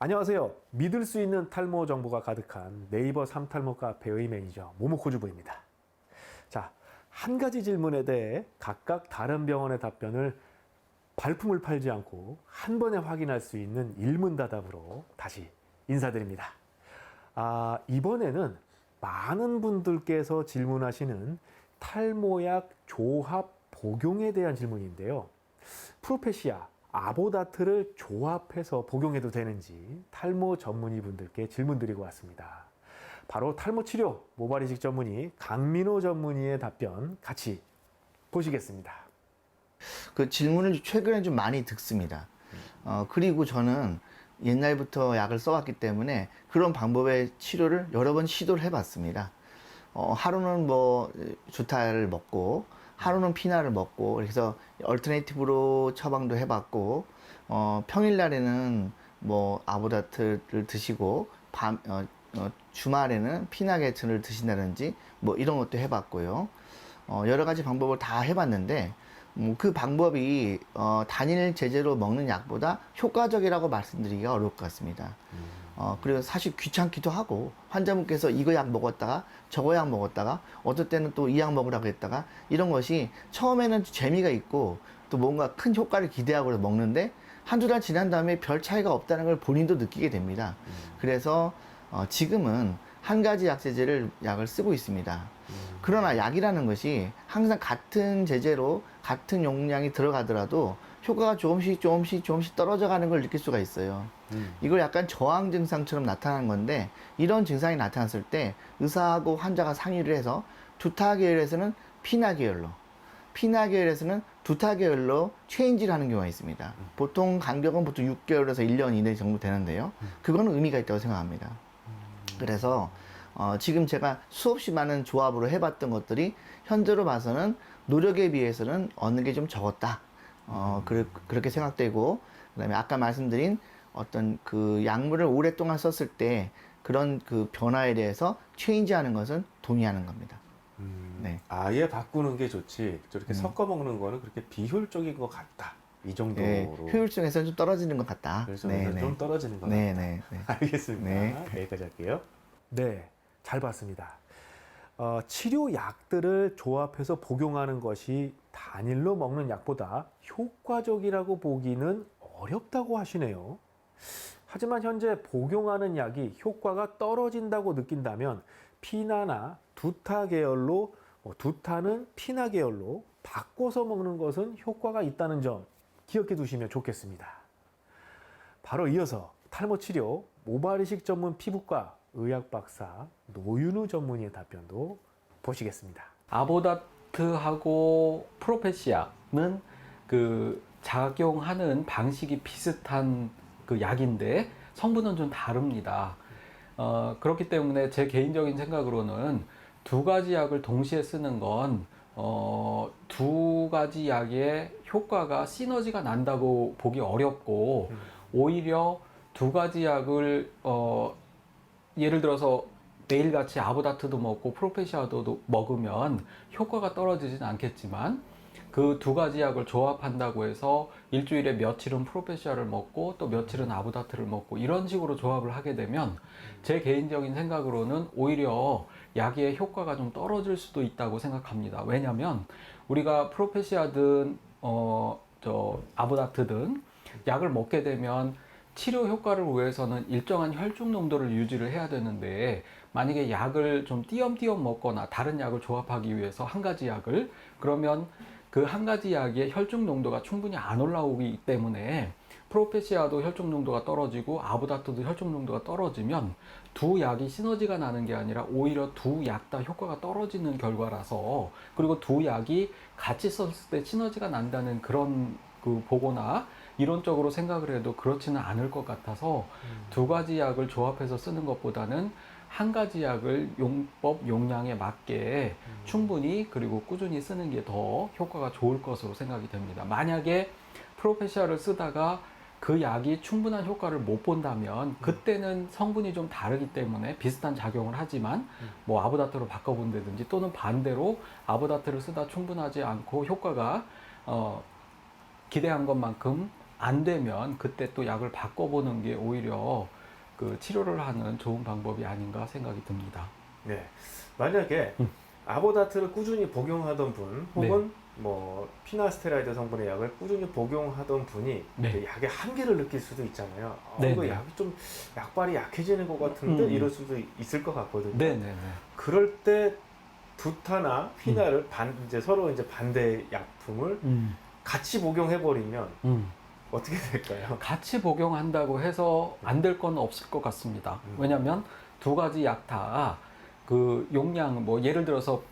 안녕하세요. 믿을 수 있는 탈모 정보가 가득한 네이버 3탈모 카페의 매니저 모모코주부입니다. 자, 한 가지 질문에 대해 각각 다른 병원의 답변을 발품을 팔지 않고 한 번에 확인할 수 있는 일문다답으로 다시 인사드립니다. 이번에는 많은 분들께서 질문하시는 탈모약 조합 복용에 대한 질문인데요. 프로페시아, 아보다트를 조합해서 복용해도 되는지 탈모 전문의 분들께 질문 드리고 왔습니다. 바로 탈모 치료 모발이식 전문의 강민호 전문의의 답변 같이 보시겠습니다. 그 질문을 최근에 좀 많이 듣습니다. 그리고 저는 옛날부터 약을 써왔기 때문에 그런 방법의 치료를 여러 번 시도를 해봤습니다. 하루는 뭐 주타를 먹고 하루는 피나를 먹고 그래서 얼터네이티브로 처방도 해봤고 평일날에는 뭐 아보다트를 드시고 주말에는 피나게튼을 드신다든지 뭐 이런 것도 해봤고요. 여러 가지 방법을 다 해봤는데 그 방법이 단일 제제로 먹는 약보다 효과적이라고 말씀드리기가 어려울 것 같습니다. 그리고 사실 귀찮기도 하고 환자분께서 이거 약 먹었다가 저거 약 먹었다가 어떨 때는 또 이 약 먹으라고 했다가 이런 것이 처음에는 재미가 있고 또 뭔가 큰 효과를 기대하고 먹는데 한두 달 지난 다음에 별 차이가 없다는 걸 본인도 느끼게 됩니다. 그래서 지금은 한 가지 약을 쓰고 있습니다. 그러나 약이라는 것이 항상 같은 제재로 같은 용량이 들어가더라도 효과가 조금씩 떨어져 가는 걸 느낄 수가 있어요. 이걸 약간 저항 증상처럼 나타나는 건데 이런 증상이 나타났을 때 의사하고 환자가 상의를 해서 두타 계열에서는 피나 계열로, 피나 계열에서는 두타 계열로 체인지를 하는 경우가 있습니다. 보통 간격은 보통 6개월에서 1년 이내 정도 되는데요. 그거는 의미가 있다고 생각합니다. 그래서 지금 제가 수없이 많은 조합으로 해봤던 것들이 현재로 봐서는 노력에 비해서는 얻는 게 좀 적었다. 그렇게 생각되고, 그 다음에 아까 말씀드린 어떤 그 약물을 오랫동안 썼을 때 그런 그 변화에 대해서 체인지하는 것은 동의하는 겁니다. 네. 아예 바꾸는 게 좋지 저렇게 섞어 먹는 거는 그렇게 비효율적인 것 같다. 이 정도로. 네, 효율성에서 좀 떨어지는 것 같다. 효율성에서 좀 떨어지는 것 네, 같다. 네, 네. 알겠습니다. 네. 여기까지 할게요. 네, 잘 봤습니다. 치료약들을 조합해서 복용하는 것이 단일로 먹는 약보다 효과적이라고 보기는 어렵다고 하시네요. 하지만 현재 복용하는 약이 효과가 떨어진다고 느낀다면 피나나 두타 계열로, 두타는 피나 계열로 바꿔서 먹는 것은 효과가 있다는 점 기억해 두시면 좋겠습니다. 바로 이어서 탈모 치료 모발이식 전문 피부과 의학 박사 노윤우 전문의의 답변도 보시겠습니다. 아보다트하고 프로페시아는 그 작용하는 방식이 비슷한 그 약인데 성분은 좀 다릅니다. 그렇기 때문에 제 개인적인 생각으로는 두 가지 약을 동시에 쓰는 건 두 가지 약의 효과가 시너지가 난다고 보기 어렵고 오히려 두 가지 약을 예를 들어서 매일같이 아보다트도 먹고 프로페시아도 먹으면 효과가 떨어지진 않겠지만 그 두 가지 약을 조합한다고 해서 일주일에 며칠은 프로페시아를 먹고 또 며칠은 아보다트를 먹고 이런 식으로 조합을 하게 되면 제 개인적인 생각으로는 오히려 약의 효과가 좀 떨어질 수도 있다고 생각합니다. 왜냐면 우리가 프로페시아든 아보다트든 약을 먹게 되면 치료 효과를 위해서는 일정한 혈중 농도를 유지를 해야 되는데 만약에 약을 좀 띄엄띄엄 먹거나 다른 약을 조합하기 위해서 한 가지 약을 그러면 그 한 가지 약의 혈중 농도가 충분히 안 올라오기 때문에 프로페시아도 혈중 농도가 떨어지고 아보다트도 혈중 농도가 떨어지면 두 약이 시너지가 나는 게 아니라 오히려 두 약 다 효과가 떨어지는 결과라서 그리고 두 약이 같이 썼을 때 시너지가 난다는 그런 그 보거나 이론적으로 생각을 해도 그렇지는 않을 것 같아서 두 가지 약을 조합해서 쓰는 것보다는 한 가지 약을 용법 용량에 맞게 충분히 그리고 꾸준히 쓰는 게 더 효과가 좋을 것으로 생각이 됩니다. 만약에 프로페시아를 쓰다가 그 약이 충분한 효과를 못 본다면 그때는 성분이 좀 다르기 때문에 비슷한 작용을 하지만 뭐 아보다트로 바꿔본다든지 또는 반대로 아보다트를 쓰다 충분하지 않고 효과가 기대한 것만큼 안 되면 그때 또 약을 바꿔보는 게 오히려 그 치료를 하는 좋은 방법이 아닌가 생각이 듭니다. 네. 만약에 아보다트를 꾸준히 복용하던 분 혹은 뭐 피나스테라이드 성분의 약을 꾸준히 복용하던 분이 네. 이제 약의 한계를 느낄 수도 있잖아요. 네, 이거 네. 약이 좀 약발이 약해지는 것 같은데 음. 이럴 수도 있을 것 같거든요. 네네네. 그럴 때 두타나 피나를 이제 서로 이제 반대 약품을 같이 복용해 버리면 어떻게 될까요? 같이 복용한다고 해서 안 될 건 없을 것 같습니다. 왜냐하면 두 가지 약 다 그 용량 뭐 예를 들어서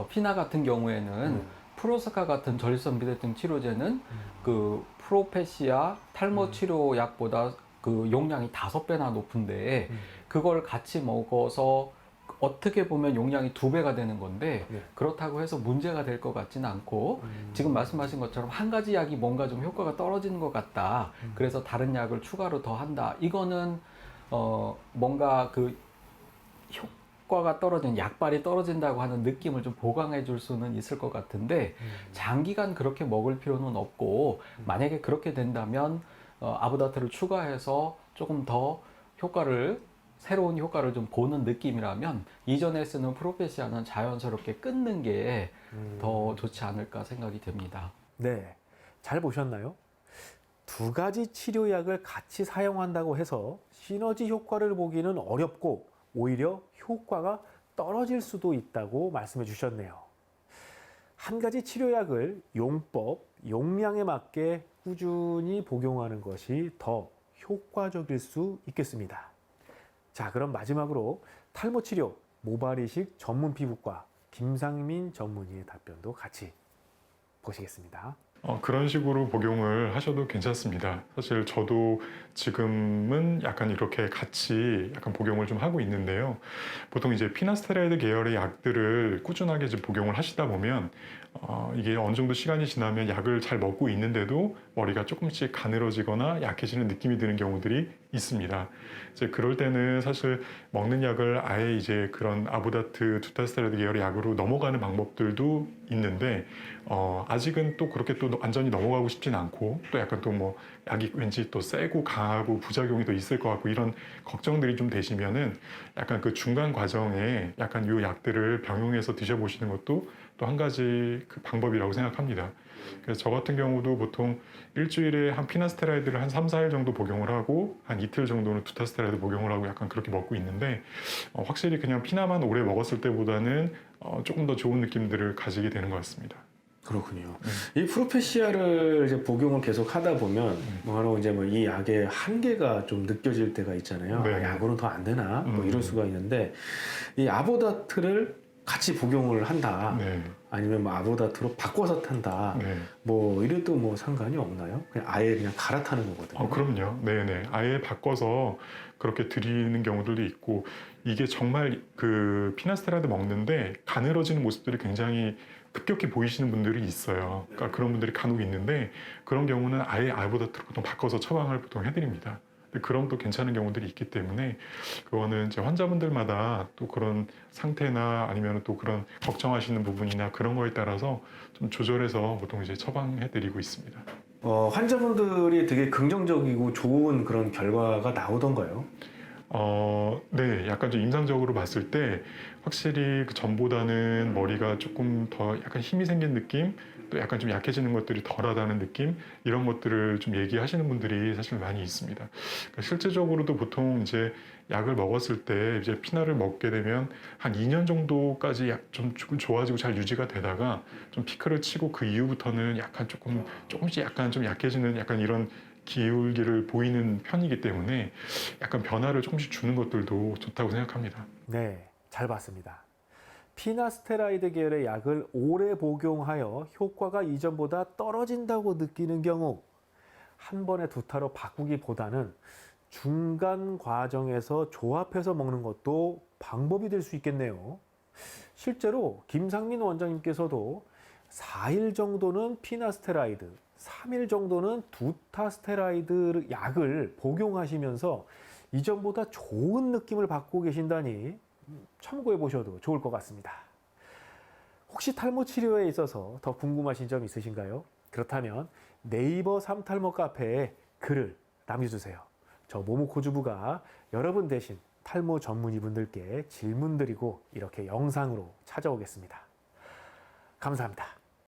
피나 같은 경우에는 프로스카 같은 전립선 비대증 치료제는 그 프로페시아 탈모 치료 약보다 그 용량이 5배나 높은데 그걸 같이 먹어서 어떻게 보면 용량이 2배가 되는 건데 네. 그렇다고 해서 문제가 될 것 같지는 않고 지금 말씀하신 것처럼 한 가지 약이 뭔가 좀 효과가 떨어지는 것 같다. 그래서 다른 약을 추가로 더 한다. 이거는 뭔가 그 효과가 떨어진 약발이 떨어진다고 하는 느낌을 좀 보강해 줄 수는 있을 것 같은데 장기간 그렇게 먹을 필요는 없고 만약에 그렇게 된다면 아보다트를 추가해서 조금 더 새로운 효과를 좀 보는 느낌이라면 이전에 쓰는 프로페시아는 자연스럽게 끊는 게 더 좋지 않을까 생각이 됩니다. 네. 잘 보셨나요? 두 가지 치료약을 같이 사용한다고 해서 시너지 효과를 보기는 어렵고 오히려 효과가 떨어질 수도 있다고 말씀해 주셨네요. 한 가지 치료약을 용법, 용량에 맞게 꾸준히 복용하는 것이 더 효과적일 수 있겠습니다. 자, 그럼 마지막으로 탈모 치료 모발이식 전문 피부과 김상민 전문의의 답변도 같이 보시겠습니다. 그런 식으로 복용을 하셔도 괜찮습니다. 사실 저도 지금은 약간 이렇게 같이 약간 복용을 좀 하고 있는데요. 보통 이제 피나스테라이드 계열의 약들을 꾸준하게 이제 복용을 하시다 보면 이게 어느 정도 시간이 지나면 약을 잘 먹고 있는데도 머리가 조금씩 가늘어지거나 약해지는 느낌이 드는 경우들이 있습니다. 이제 그럴 때는 사실 먹는 약을 아예 이제 그런 아보다트, 두타스테라이드 계열의 약으로 넘어가는 방법들도 있는데 아직은 또 그렇게 또 완전히 넘어가고 싶진 않고 또 약간 또 뭐 약이 왠지 또 세고 강하고 부작용이 또 있을 것 같고 이런 걱정들이 좀 되시면은 약간 그 중간 과정에 약간 요 약들을 병용해서 드셔보시는 것도 또 한 가지 그 방법이라고 생각합니다. 그래서 저 같은 경우도 보통 일주일에 한 피나스테라이드를 한 3, 4일 정도 복용을 하고 한 이틀 정도는 두타스테라이드 복용을 하고 약간 그렇게 먹고 있는데 확실히 그냥 피나만 오래 먹었을 때보다는 조금 더 좋은 느낌들을 가지게 되는 것 같습니다. 그렇군요. 이 프로페시아를 이제 복용을 계속 하다 보면 바로 이제 뭐 이 약의 한계가 좀 느껴질 때가 있잖아요. 네. 아, 약으로는 더 안 되나? 뭐 이럴 수가 있는데 이 아보다트를 같이 복용을 한다. 네. 아니면 뭐 아보다트로 바꿔서 탄다. 네. 뭐 이래도 뭐 상관이 없나요? 그냥 아예 그냥 갈아타는 거거든요. 그럼요. 네네. 아예 바꿔서 그렇게 드리는 경우들도 있고, 이게 정말 그 피나스테라이드 먹는데 가늘어지는 모습들이 굉장히 급격히 보이시는 분들이 있어요. 그러니까 그런 분들이 간혹 있는데, 그런 경우는 아예 아보다트로 보통 바꿔서 처방을 보통 해드립니다. 근데 그럼 또 괜찮은 경우들이 있기 때문에 그거는 이제 환자분들마다 또 그런 상태나 아니면 또 그런 걱정하시는 부분이나 그런 거에 따라서 좀 조절해서 보통 이제 처방해드리고 있습니다. 환자분들이 되게 긍정적이고 좋은 그런 결과가 나오던가요? 네, 약간 좀 임상적으로 봤을 때 확실히 그 전보다는 머리가 조금 더 약간 힘이 생긴 느낌, 또 약간 좀 약해지는 것들이 덜하다는 느낌, 이런 것들을 좀 얘기하시는 분들이 사실 많이 있습니다. 그러니까 실제적으로도 보통 이제 약을 먹었을 때 이제 피나를 먹게 되면 한 2년 정도까지 좀 좋아지고 잘 유지가 되다가 좀 피크를 치고 그 이후부터는 약간 조금씩 약간 좀 약해지는 약간 이런 기울기를 보이는 편이기 때문에 약간 변화를 조금씩 주는 것들도 좋다고 생각합니다. 네, 잘 봤습니다. 피나스테라이드 계열의 약을 오래 복용하여 효과가 이전보다 떨어진다고 느끼는 경우 한 번에 두타로 바꾸기보다는 중간 과정에서 조합해서 먹는 것도 방법이 될 수 있겠네요. 실제로 김상민 원장님께서도 4일 정도는 피나스테라이드, 3일 정도는 두타스테라이드 약을 복용하시면서 이전보다 좋은 느낌을 받고 계신다니 참고해 보셔도 좋을 것 같습니다. 혹시 탈모 치료에 있어서 더 궁금하신 점 있으신가요? 그렇다면 네이버 삼탈모 카페에 글을 남겨주세요. 저 모모코주부가 여러분 대신 탈모 전문의분들께 질문 드리고 이렇게 영상으로 찾아오겠습니다. 감사합니다.